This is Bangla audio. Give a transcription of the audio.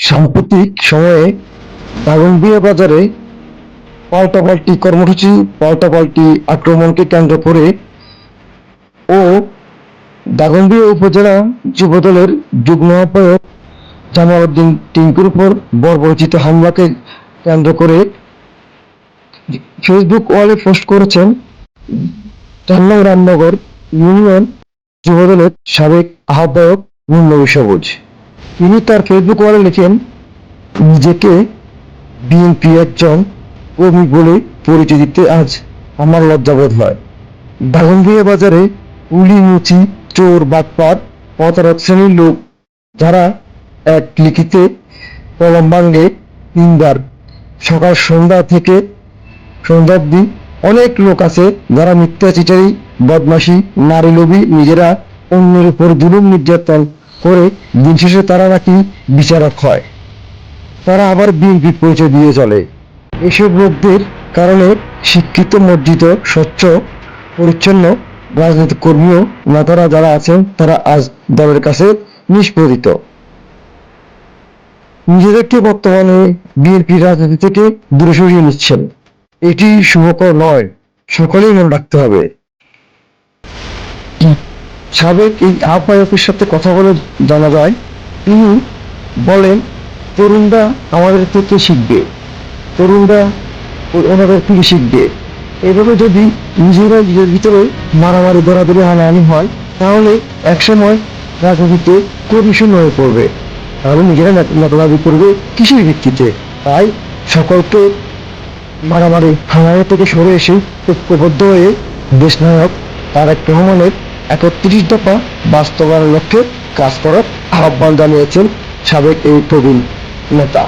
সাম্প্রতিক সময়ে দাগনভূঞা বাজারে পাল্টাপাল্টি কর্মসূচি, পাল্টাপাল্টি আক্রমণকে কেন্দ্র করে ও দাগনভূঞা উপজেলা যুবদলের যুগ্ম আহ্বায়ক জামালউদ্দিন টিঙ্কুর উপর বর্বরোচিত হামলাকে কেন্দ্র করে ফেসবুক ওয়ালে পোস্ট করেছেন ৪ নং রামনগর ইউনিয়ন যুবদলের সাবেক আহ্বায়ক মুন্নবী সবুজ। তিনি তার ফেসবুক ওয়ালে লিখেন, নিজেকে বিএনপি একজন কর্মী বলে পরিচয় দিতে আজ আমার লজ্জাবোধ হয়। দাগনভূঞা বাজারে উলি মুচি, চোর, বাটপার, প্রতারক শ্রেণীর লোক যারা এক ক্লিকিতে কলম ভাঙে ৩ বার, সকাল সন্ধ্যা থেকে সন্ধ্যা অব্দি অনেক লোক আছে যারা মিথ্যা চিটারি, বদমাশি, নারী লোভী, নিজেরা অন্যের উপর জুলুম নির্যাতন করে দিন শেষে তারা নাকি বিচারক হয়। তারা আবার বিএনপি পরিচয় দিয়ে চলে। এসব লোকদের কারণে শিক্ষিত, মর্জিত, স্বচ্ছ পরিচ্ছন্ন রাজনৈতিক কর্মীও নেতারা যারা আছেন তারা আজ দলের কাছে নিষ্পেষিত। নিজেদেরকে বর্তমানে বিএনপি রাজনীতি থেকে দূরে সরিয়ে নিচ্ছেন। এটি শুভকর নয়, সকলেই মনে রাখতে হবে। সাবেক এই আহ্বায়কের সাথে কথা বলে জানা যায়, তিনি বলেন, তরুণরা আমাদের থেকে শিখবে, তরুণরা ওনাদের থেকে শিখবে। এভাবে যদি নিজেরা নিজের ভিতরে মারামারি, দরাদরি, হানাহানি হয় তাহলে একসময় রাজনীতিতে কমিশন হয়ে পড়বে, তাহলে নিজেরা নেতাদাবি করবে কিসের ভিত্তিতে? তাই সকলকে মারামারি হানাহানি থেকে সরে এসে ঐক্যবদ্ধ হয়ে দেশনায়ক তারেক রহমানের ৩১ দফা বাস্তবায়নের লক্ষ্যে কাজ করার আহ্বান জানিয়েছেন সাবেক এই প্রবীণ নেতা।